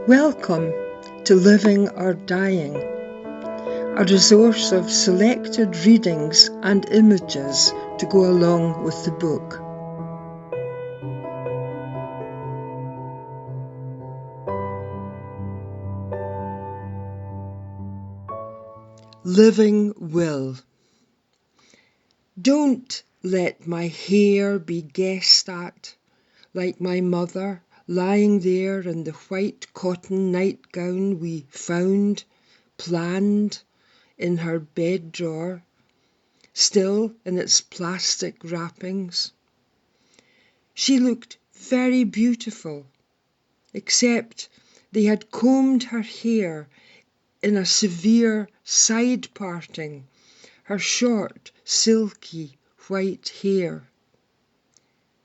Welcome to Living or Dying, a resource of selected readings and images to go along with the book. Living Will. Don't let my hair be guessed at, like my mother lying there in the white cotton nightgown we found, planned, in her bed drawer, still in its plastic wrappings. She looked very beautiful, except they had combed her hair in a severe side parting, her short, silky, white hair.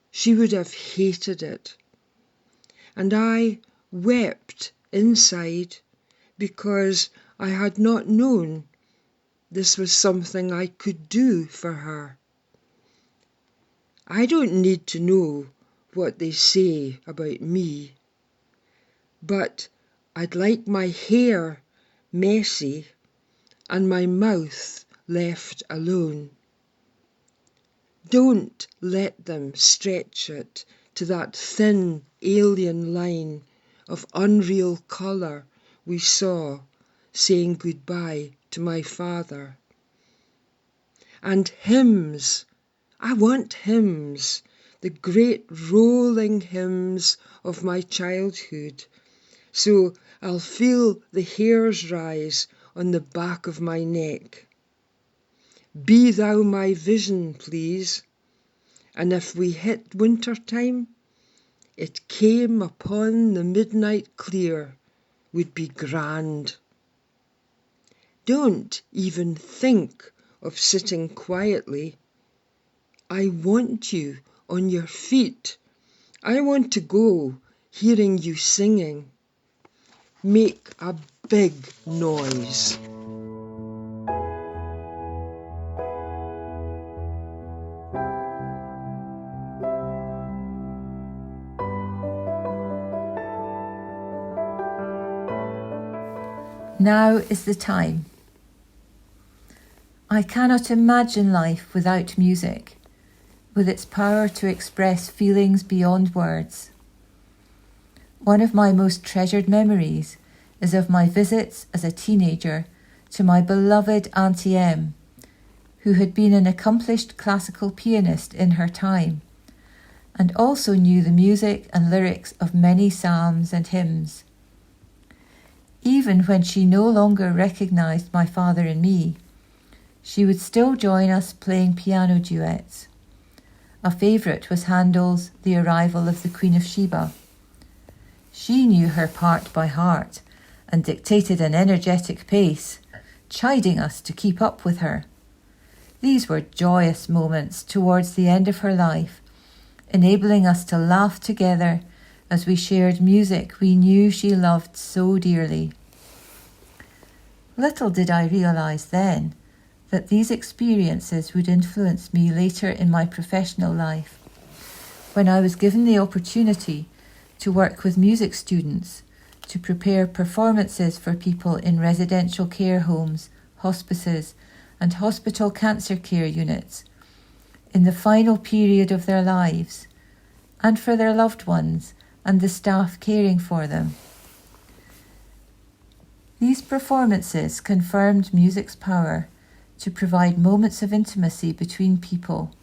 She would have hated it. And I wept inside because I had not known this was something I could do for her. I don't need to know what they say about me, but I'd like my hair messy and my mouth left alone. Don't let them stretch it to that thin alien line of unreal colour we saw saying goodbye to my father. And hymns, I want hymns, the great rolling hymns of my childhood, so I'll feel the hairs rise on the back of my neck. Be thou my vision, please. And if we hit winter time, it came upon the midnight clear would be grand. Don't even think of sitting quietly. I want you on your feet. I want to go hearing you singing. Make a big noise. Now is the time. I cannot imagine life without music, with its power to express feelings beyond words. One of my most treasured memories is of my visits as a teenager to my beloved Auntie M, who had been an accomplished classical pianist in her time, and also knew the music and lyrics of many psalms and hymns. Even when she no longer recognised my father and me, she would still join us playing piano duets. A favourite was Handel's The Arrival of the Queen of Sheba. She knew her part by heart and dictated an energetic pace, chiding us to keep up with her. These were joyous moments towards the end of her life, enabling us to laugh together as we shared music we knew she loved so dearly. Little did I realise then that these experiences would influence me later in my professional life, when I was given the opportunity to work with music students to prepare performances for people in residential care homes, hospices, and hospital cancer care units in the final period of their lives, and for their loved ones and the staff caring for them. These performances confirmed music's power to provide moments of intimacy between people,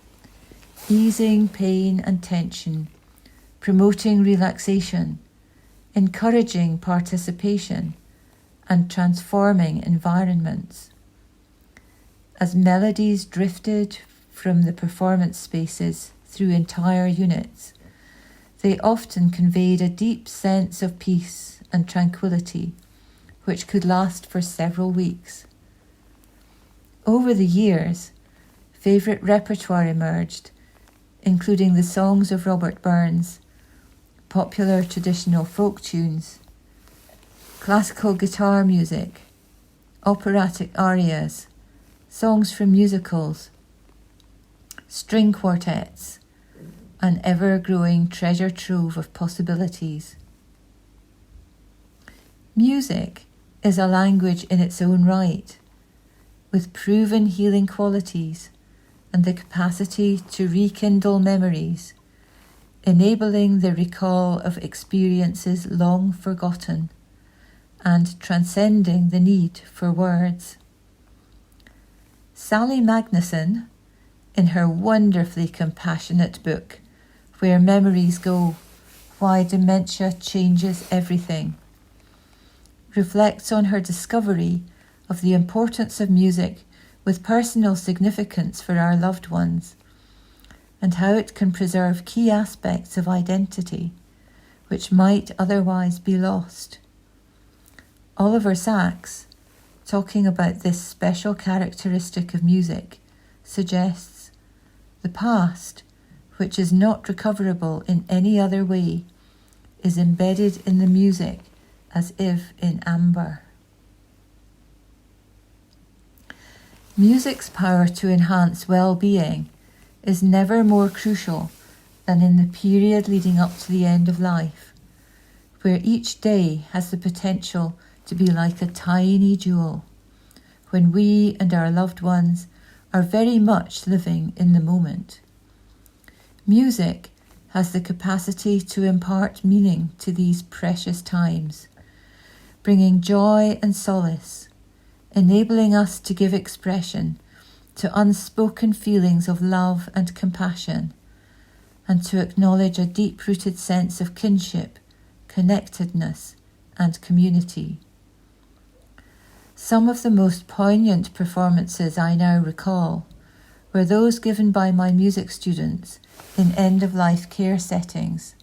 easing pain and tension, promoting relaxation, encouraging participation, and transforming environments. As melodies drifted from the performance spaces through entire units, they often conveyed a deep sense of peace and tranquility, which could last for several weeks. Over the years, favourite repertoire emerged, including the songs of Robert Burns, popular traditional folk tunes, classical guitar music, operatic arias, songs from musicals, string quartets, an ever-growing treasure trove of possibilities. Music is a language in its own right, with proven healing qualities and the capacity to rekindle memories, enabling the recall of experiences long forgotten and transcending the need for words. Sally Magnuson, in her wonderfully compassionate book, Where Memories Go, Why Dementia Changes Everything, reflects on her discovery of the importance of music with personal significance for our loved ones, and how it can preserve key aspects of identity which might otherwise be lost. Oliver Sacks, talking about this special characteristic of music, suggests the past, which is not recoverable in any other way, is embedded in the music as if in amber. Music's power to enhance well-being is never more crucial than in the period leading up to the end of life, where each day has the potential to be like a tiny jewel, when we and our loved ones are very much living in the moment. Music has the capacity to impart meaning to these precious times, bringing joy and solace, enabling us to give expression to unspoken feelings of love and compassion, and to acknowledge a deep-rooted sense of kinship, connectedness, and community. Some of the most poignant performances I now recall were those given by my music students in end-of-life care settings.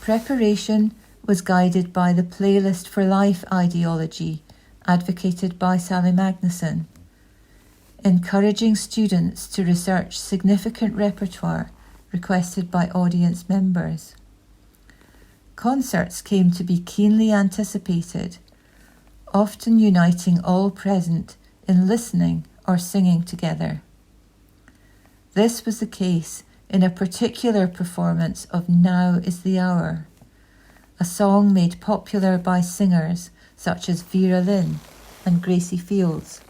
Preparation was guided by the Playlist for Life ideology advocated by Sally Magnuson, encouraging students to research significant repertoire requested by audience members. Concerts came to be keenly anticipated, often uniting all present in listening or singing together. This was the case in a particular performance of Now is the Hour, a song made popular by singers such as Vera Lynn and Gracie Fields.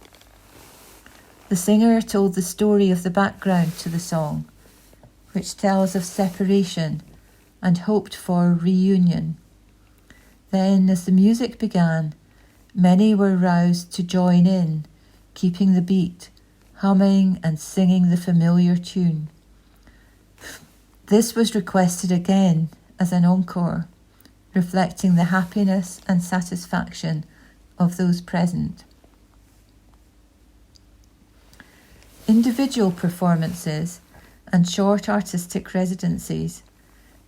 The singer told the story of the background to the song, which tells of separation and hoped for reunion. Then, as the music began, many were roused to join in, keeping the beat, humming and singing the familiar tune. This was requested again as an encore, reflecting the happiness and satisfaction of those present. Individual performances and short artistic residencies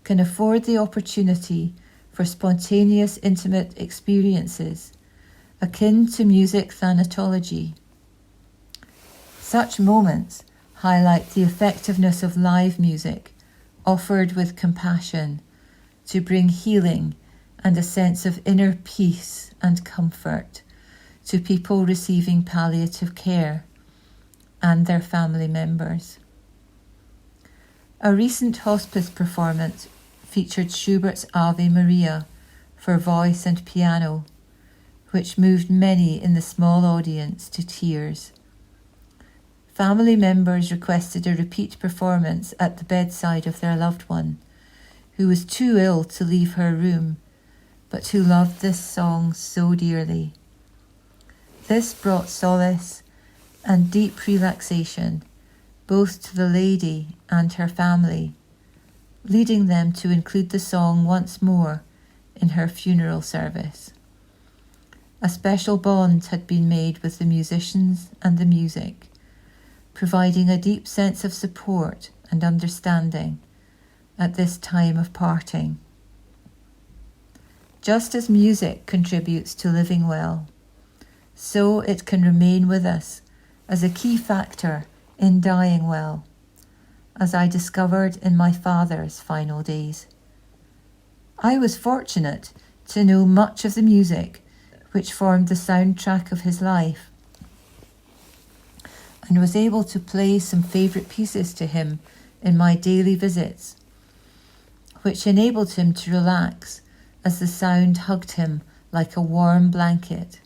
can afford the opportunity for spontaneous, intimate experiences akin to music thanatology. Such moments highlight the effectiveness of live music offered with compassion to bring healing and a sense of inner peace and comfort to people receiving palliative care and their family members. A recent hospice performance featured Schubert's Ave Maria for voice and piano, which moved many in the small audience to tears. Family members requested a repeat performance at the bedside of their loved one, who was too ill to leave her room, but who loved this song so dearly. This brought solace and deep relaxation both to the lady and her family, leading them to include the song once more in her funeral service. A special bond had been made with the musicians and the music, providing a deep sense of support and understanding at this time of parting. Just as music contributes to living well, so it can remain with us as a key factor in dying well, as I discovered in my father's final days. I was fortunate to know much of the music which formed the soundtrack of his life, and was able to play some favourite pieces to him in my daily visits, which enabled him to relax as the sound hugged him like a warm blanket.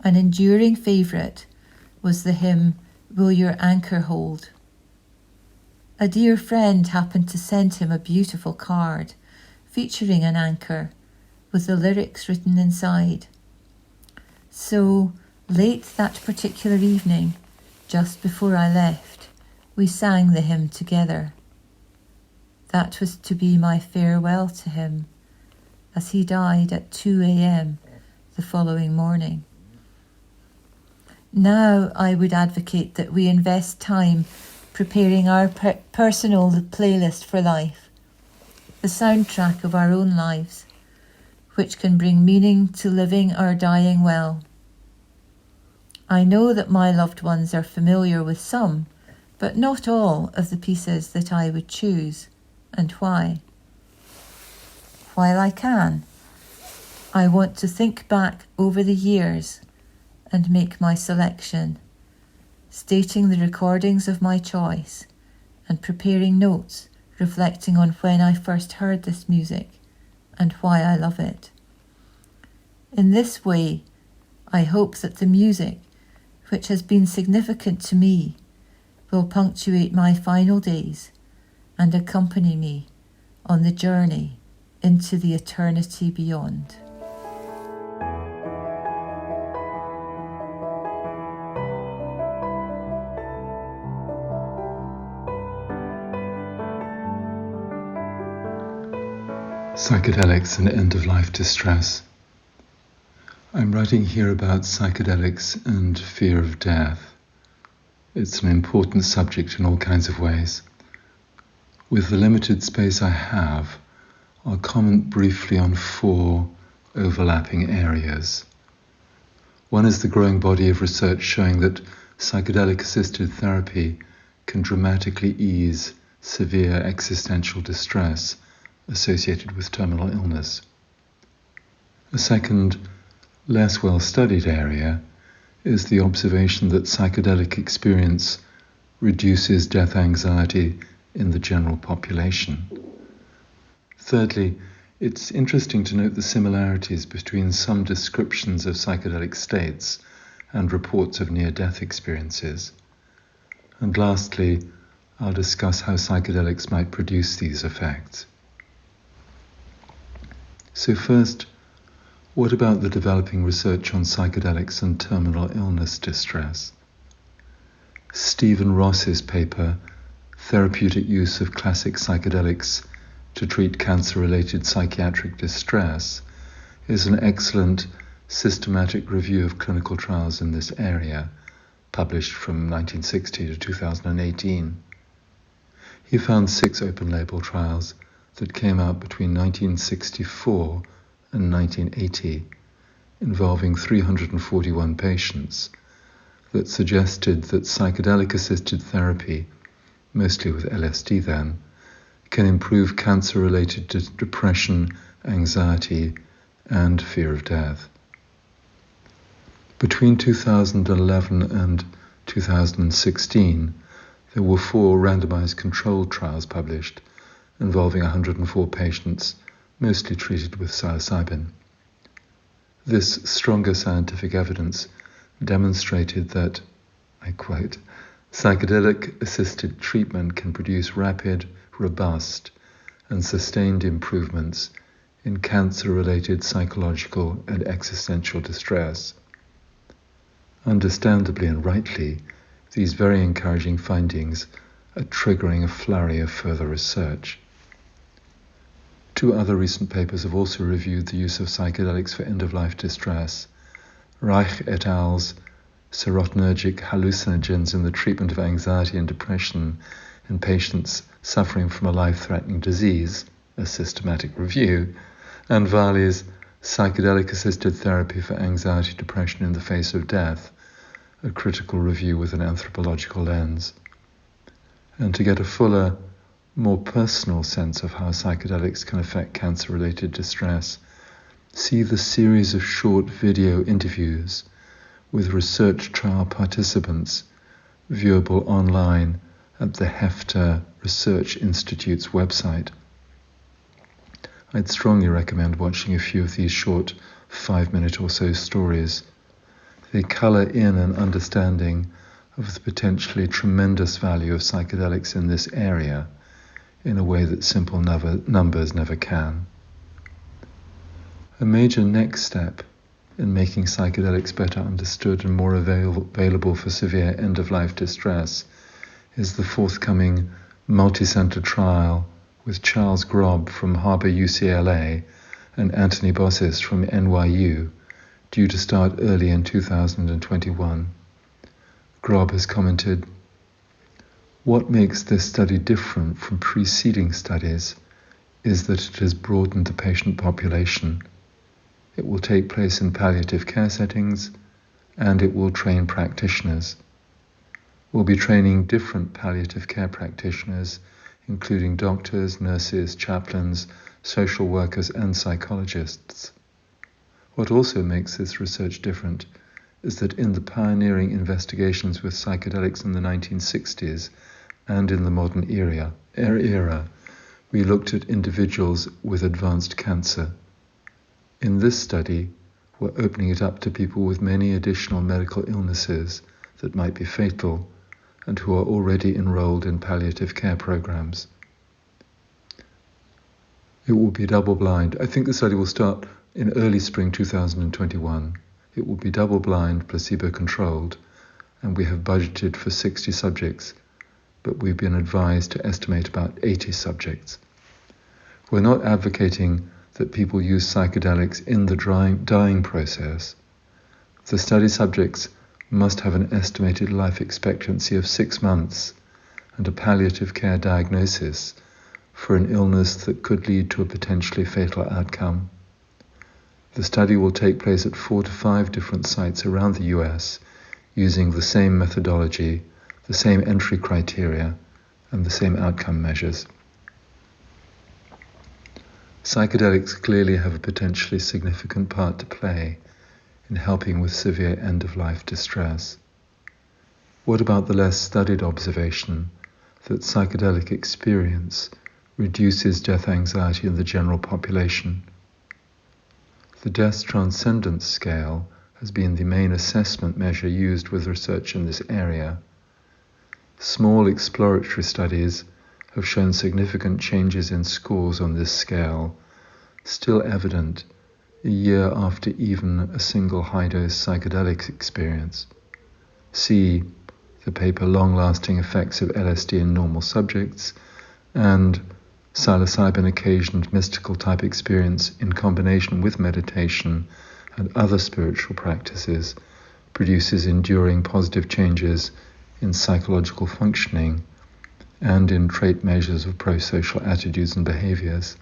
An enduring favourite was the hymn, "Will Your Anchor Hold?" A dear friend happened to send him a beautiful card featuring an anchor with the lyrics written inside. So, late that particular evening, just before I left, we sang the hymn together. That was to be my farewell to him, as he died at 2 a.m. the following morning. Now I would advocate that we invest time preparing our personal playlist for life, the soundtrack of our own lives, which can bring meaning to living or dying well. I know that my loved ones are familiar with some, but not all of the pieces that I would choose, and why. While I can, I want to think back over the years and make my selection, stating the recordings of my choice and preparing notes reflecting on when I first heard this music and why I love it. In this way, I hope that the music, which has been significant to me, will punctuate my final days and accompany me on the journey into the eternity beyond. Psychedelics and end-of-life distress. I'm writing here about psychedelics and fear of death. It's an important subject in all kinds of ways. With the limited space I have, I'll comment briefly on 4 overlapping areas. One is the growing body of research showing that psychedelic-assisted therapy can dramatically ease severe existential distress associated with terminal illness. A second, less well-studied area is the observation that psychedelic experience reduces death anxiety in the general population. Thirdly, it's interesting to note the similarities between some descriptions of psychedelic states and reports of near-death experiences. And lastly, I'll discuss how psychedelics might produce these effects. So first, what about the developing research on psychedelics and terminal illness distress? Stephen Ross's paper, Therapeutic Use of Classic Psychedelics to Treat Cancer-Related Psychiatric Distress, is an excellent systematic review of clinical trials in this area, published from 1960 to 2018. He found 6 open-label trials that came out between 1964 and 1980, involving 341 patients, that suggested that psychedelic-assisted therapy, mostly with LSD then, can improve cancer-related depression, anxiety, and fear of death. Between 2011 and 2016, there were 4 randomized controlled trials published involving 104 patients, mostly treated with psilocybin. This stronger scientific evidence demonstrated that, I quote, psychedelic-assisted treatment can produce rapid, robust, and sustained improvements in cancer-related psychological and existential distress. Understandably and rightly, these very encouraging findings are triggering a flurry of further research. 2 other recent papers have also reviewed the use of psychedelics for end-of-life distress. Reich et al.'s Serotonergic Hallucinogens in the Treatment of Anxiety and Depression in Patients Suffering from a Life-Threatening Disease, a systematic review, and Vali's Psychedelic-Assisted Therapy for Anxiety Depression in the Face of Death, a critical review with an anthropological lens. And to get a fuller, more personal sense of how psychedelics can affect cancer-related distress, see the series of short video interviews with research trial participants, viewable online at the Hefter Research Institute's website. I'd strongly recommend watching a few of these short 5-minute or so stories. They colour in an understanding of the potentially tremendous value of psychedelics in this area in a way that simple numbers never can. A major next step in making psychedelics better understood and more available for severe end-of-life distress is the forthcoming multi-center trial with Charles Grob from Harvard UCLA and Anthony Bossis from NYU, due to start early in 2021. Grob has commented, "What makes this study different from preceding studies is that it has broadened the patient population. It will take place in palliative care settings, and it will train practitioners. We'll be training different palliative care practitioners, including doctors, nurses, chaplains, social workers, and psychologists. What also makes this research different is that in the pioneering investigations with psychedelics in the 1960s and in the modern era, we looked at individuals with advanced cancer. In this study, we're opening it up to people with many additional medical illnesses that might be fatal and who are already enrolled in palliative care programs. It will be double-blind. I think the study will start in early spring 2021. It will be double-blind, placebo-controlled, and we have budgeted for 60 subjects, but we've been advised to estimate about 80 subjects. We're not advocating that people use psychedelics in the dying process. The study subjects must have an estimated life expectancy of 6 months and a palliative care diagnosis for an illness that could lead to a potentially fatal outcome. The study will take place at 4 to 5 different sites around the US using the same methodology, the same entry criteria, and the same outcome measures. Psychedelics clearly have a potentially significant part to play in helping with severe end-of-life distress. What about the less studied observation that psychedelic experience reduces death anxiety in the general population? The Death Transcendence Scale has been the main assessment measure used with research in this area. Small exploratory studies have shown significant changes in scores on this scale, still evident a year after even a single high-dose psychedelic experience. See the paper Long-Lasting Effects of LSD in Normal Subjects and psilocybin-occasioned mystical type experience in combination with meditation and other spiritual practices produces enduring positive changes in psychological functioning and in trait measures of pro-social attitudes and behaviors.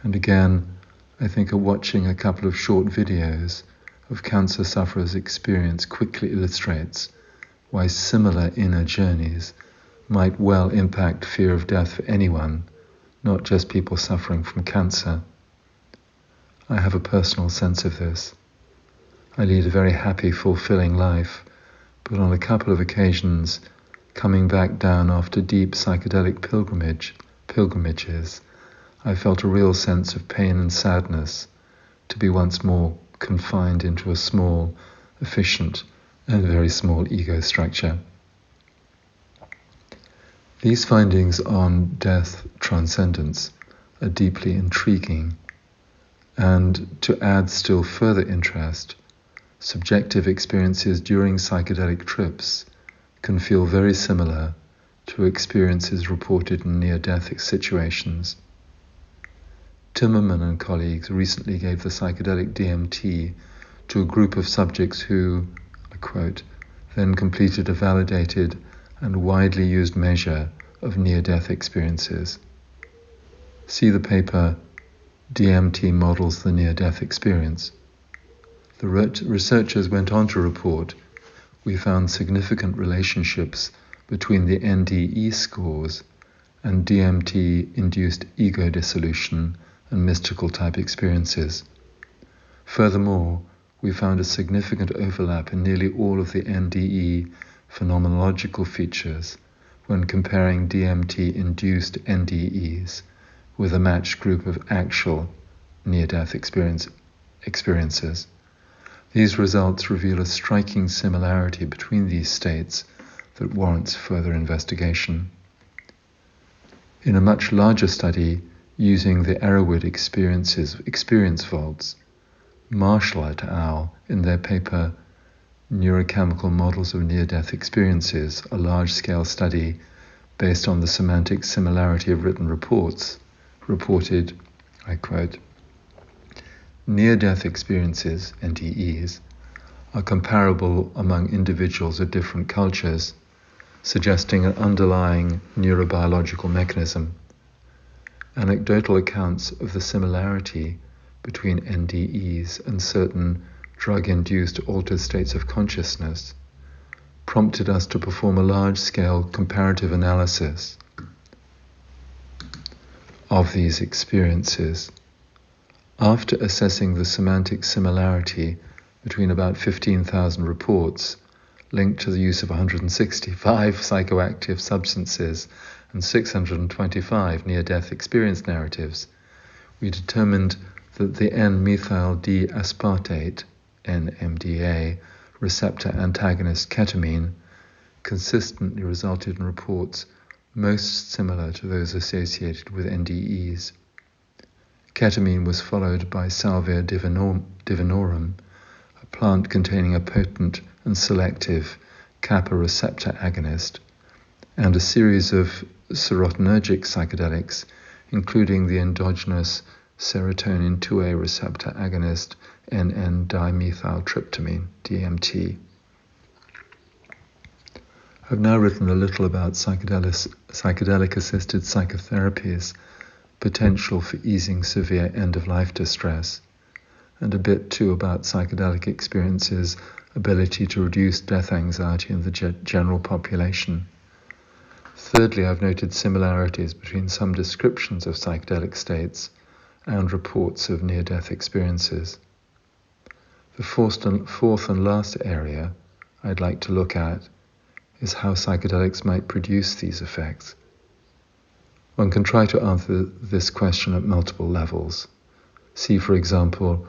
And again, I think watching a couple of short videos of cancer sufferers' experience quickly illustrates why similar inner journeys might well impact fear of death for anyone, not just people suffering from cancer. I have a personal sense of this. I lead a very happy, fulfilling life, but on a couple of occasions, coming back down after deep psychedelic pilgrimages, I felt a real sense of pain and sadness to be once more confined into a small, efficient, and very small ego structure. These findings on death transcendence are deeply intriguing, and to add still further interest, subjective experiences during psychedelic trips can feel very similar to experiences reported in near-death situations. Timmerman and colleagues recently gave the psychedelic DMT to a group of subjects who, I quote, then completed a validated and widely used measure of near-death experiences. See the paper, DMT Models the Near-Death Experience. The researchers went on to report, we found significant relationships between the NDE scores and DMT-induced ego dissolution and mystical type experiences. Furthermore, we found a significant overlap in nearly all of the NDE phenomenological features when comparing DMT-induced NDEs with a matched group of actual near-death experiences. These results reveal a striking similarity between these states that warrants further investigation. In a much larger study using the Erowid experience vaults, Marshall et al. In their paper Neurochemical Models of Near-Death Experiences, a large-scale study based on the semantic similarity of written reports, reported, I quote, "Near-death experiences, NDEs, are comparable among individuals of different cultures, suggesting an underlying neurobiological mechanism. Anecdotal accounts of the similarity between NDEs and certain drug-induced altered states of consciousness prompted us to perform a large-scale comparative analysis of these experiences. After assessing the semantic similarity between about 15,000 reports linked to the use of 165 psychoactive substances and 625 near-death experience narratives, we determined that the N-methyl D-aspartate, NMDA, receptor antagonist ketamine consistently resulted in reports most similar to those associated with NDEs. Ketamine was followed by Salvia divinorum, a plant containing a potent and selective kappa receptor agonist, and a series of serotonergic psychedelics, including the endogenous serotonin 2A receptor agonist NN-dimethyltryptamine, DMT. I've now written a little about psychedelic-assisted psychotherapies' potential for easing severe end-of-life distress, and a bit too about psychedelic experiences' ability to reduce death anxiety in the general population. Thirdly, I've noted similarities between some descriptions of psychedelic states and reports of near-death experiences. The fourth and last area I'd like to look at is how psychedelics might produce these effects. One can try to answer this question at multiple levels. See, for example,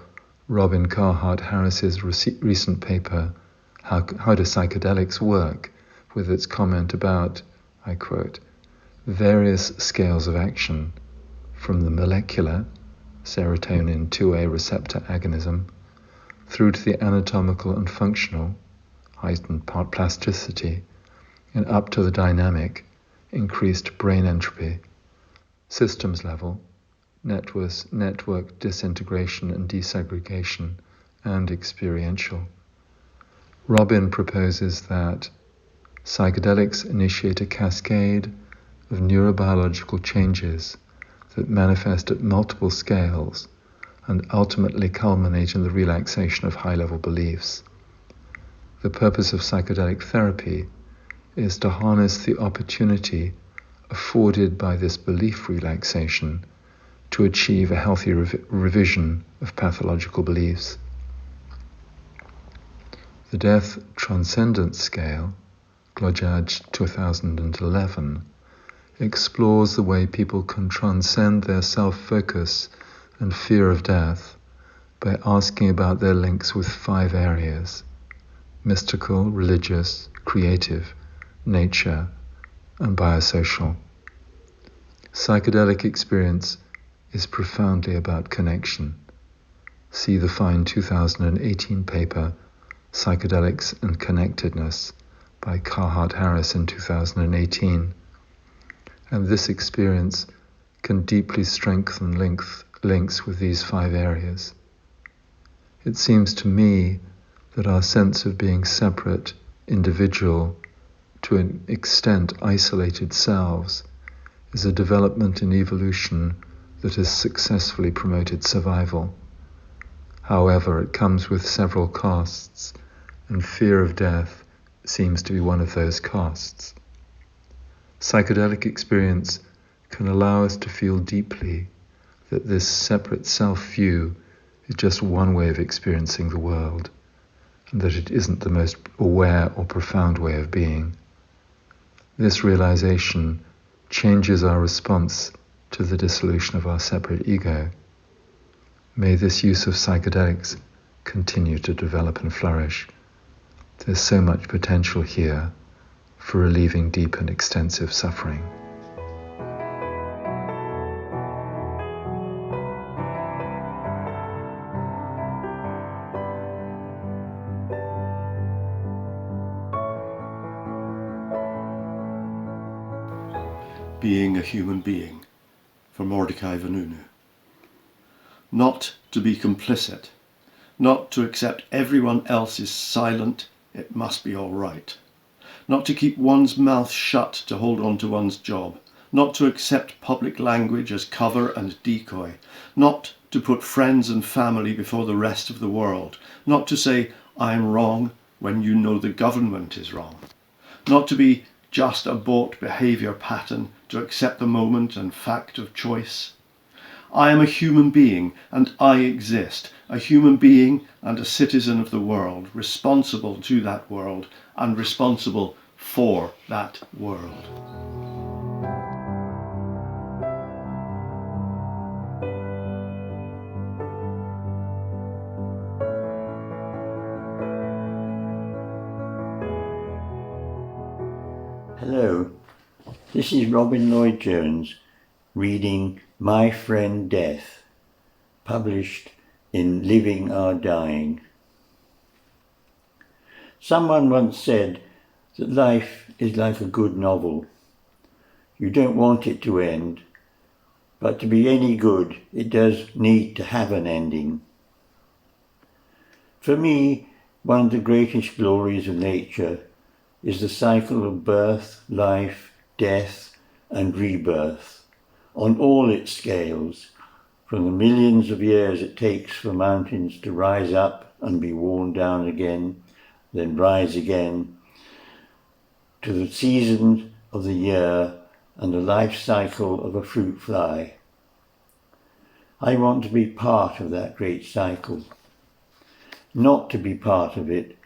Robin Carhart-Harris's recent paper, How Do Psychedelics Work?, with its comment about, I quote, various scales of action, from the molecular, serotonin 2A receptor agonism, through to the anatomical and functional, heightened plasticity, and up to the dynamic, increased brain entropy, systems level, network disintegration and desegregation, and experiential. Robin proposes that psychedelics initiate a cascade of neurobiological changes that manifest at multiple scales and ultimately culminate in the relaxation of high-level beliefs. The purpose of psychedelic therapy is to harness the opportunity afforded by this belief relaxation to achieve a healthy revision of pathological beliefs. The Death Transcendence Scale, Glojaj 2011, explores the way people can transcend their self-focus and fear of death by asking about their links with 5 areas: mystical, religious, creative, nature, and biosocial. Psychedelic experience is profoundly about connection. See the fine 2018 paper, Psychedelics and Connectedness, by Carhart-Harris in 2018. And this experience can deeply strengthen links with these 5 areas. It seems to me that our sense of being separate, individual, to an extent isolated selves, is a development in evolution that has successfully promoted survival. However, it comes with several costs, and fear of death seems to be one of those costs. Psychedelic experience can allow us to feel deeply that this separate self-view is just one way of experiencing the world, and that it isn't the most aware or profound way of being. This realization changes our response to the dissolution of our separate ego. May this use of psychedelics continue to develop and flourish. There's so much potential here for relieving deep and extensive suffering. Being a human being, for Mordecai Vanunu. Not to be complicit, not to accept everyone else is silent, it must be all right. Not to keep one's mouth shut to hold on to one's job, not to accept public language as cover and decoy, not to put friends and family before the rest of the world, not to say, I'm wrong, when you know the government is wrong, not to be just a bought behaviour pattern, to accept the moment and fact of choice. I am a human being and I exist, a human being and a citizen of the world, responsible to that world and responsible for that world. Hello, this is Robin Lloyd-Jones reading My Friend Death, published in Living Are Dying. Someone once said that life is like a good novel. You don't want it to end, but to be any good, it does need to have an ending. For me, one of the greatest glories of nature is the cycle of birth, life, death, and rebirth, on all its scales, from the millions of years it takes for mountains to rise up and be worn down again, then rise again, to the seasons of the year and the life cycle of a fruit fly. I want to be part of that great cycle. Not to be part of it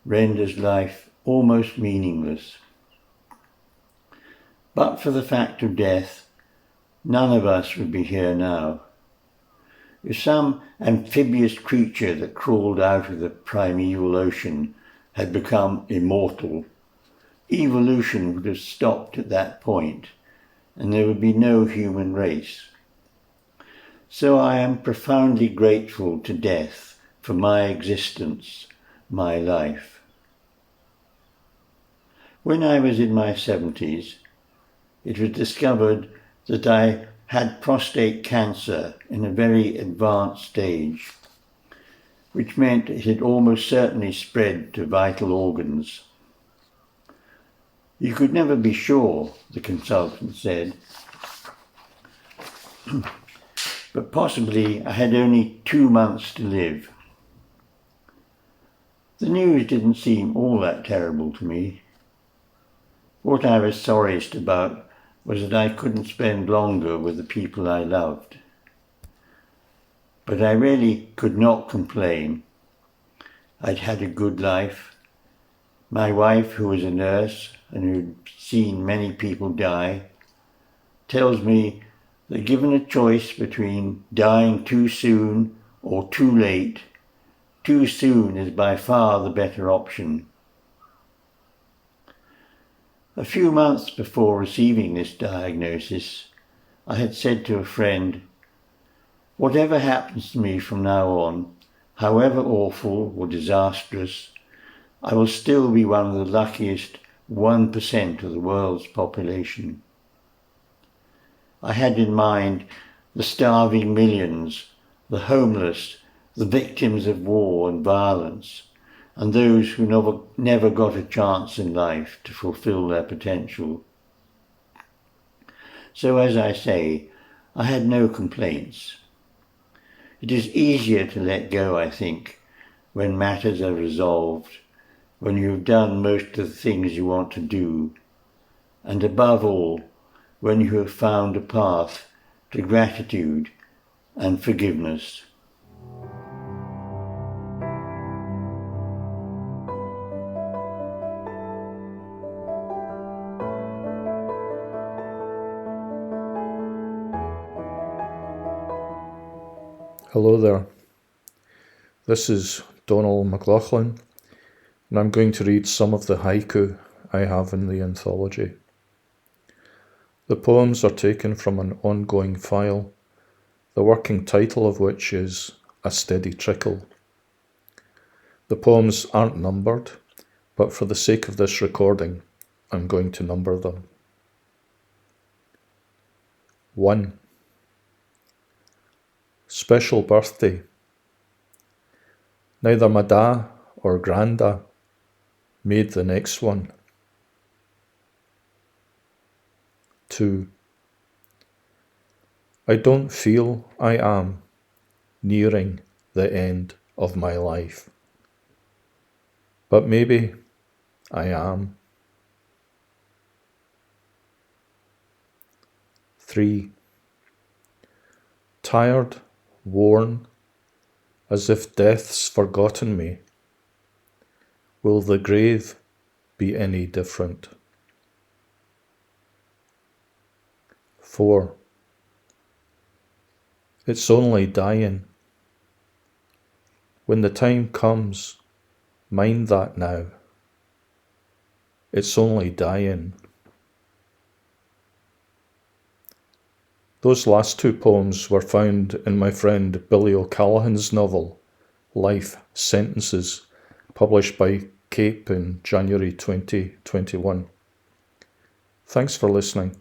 renders life almost meaningless. But for the fact of death, none of us would be here now. If some amphibious creature that crawled out of the primeval ocean had become immortal, evolution would have stopped at that point, and there would be no human race. So I am profoundly grateful to death for my existence, my life. When I was in my 70s, it was discovered that I had prostate cancer in a very advanced stage, which meant it had almost certainly spread to vital organs. You could never be sure, the consultant said, but possibly I had only 2 months to live. The news didn't seem all that terrible to me. What I was sorriest about was that I couldn't spend longer with the people I loved. But I really could not complain. I'd had a good life. My wife, who was a nurse and who'd seen many people die, tells me that given a choice between dying too soon or too late, too soon is by far the better option. A few months before receiving this diagnosis, I had said to a friend, "Whatever happens to me from now on, however awful or disastrous, I will still be one of the luckiest 1% of the world's population." I had in mind the starving millions, the homeless, the victims of war and violence, and those who never got a chance in life to fulfill their potential. So, as I say, I had no complaints. It is easier to let go, I think, when matters are resolved, when you have done most of the things you want to do, and above all, when you have found a path to gratitude and forgiveness. Hello there. This is Donal McLaughlin, and I'm going to read some of the haiku I have in the anthology. The poems are taken from an ongoing file, the working title of which is A Steady Trickle. The poems aren't numbered, but for the sake of this recording, I'm going to number them. 1. Special birthday. Neither my da or granda made the next one. 2. I don't feel I am nearing the end of my life, but maybe I am. 3. Tired, worn, as if death's forgotten me. Will the grave be any different? 4. It's only dying. When the time comes, mind that now. It's only dying. Those last two poems were found in my friend Billy O'Callaghan's novel, Life Sentences, published by Cape in January 2021. Thanks for listening.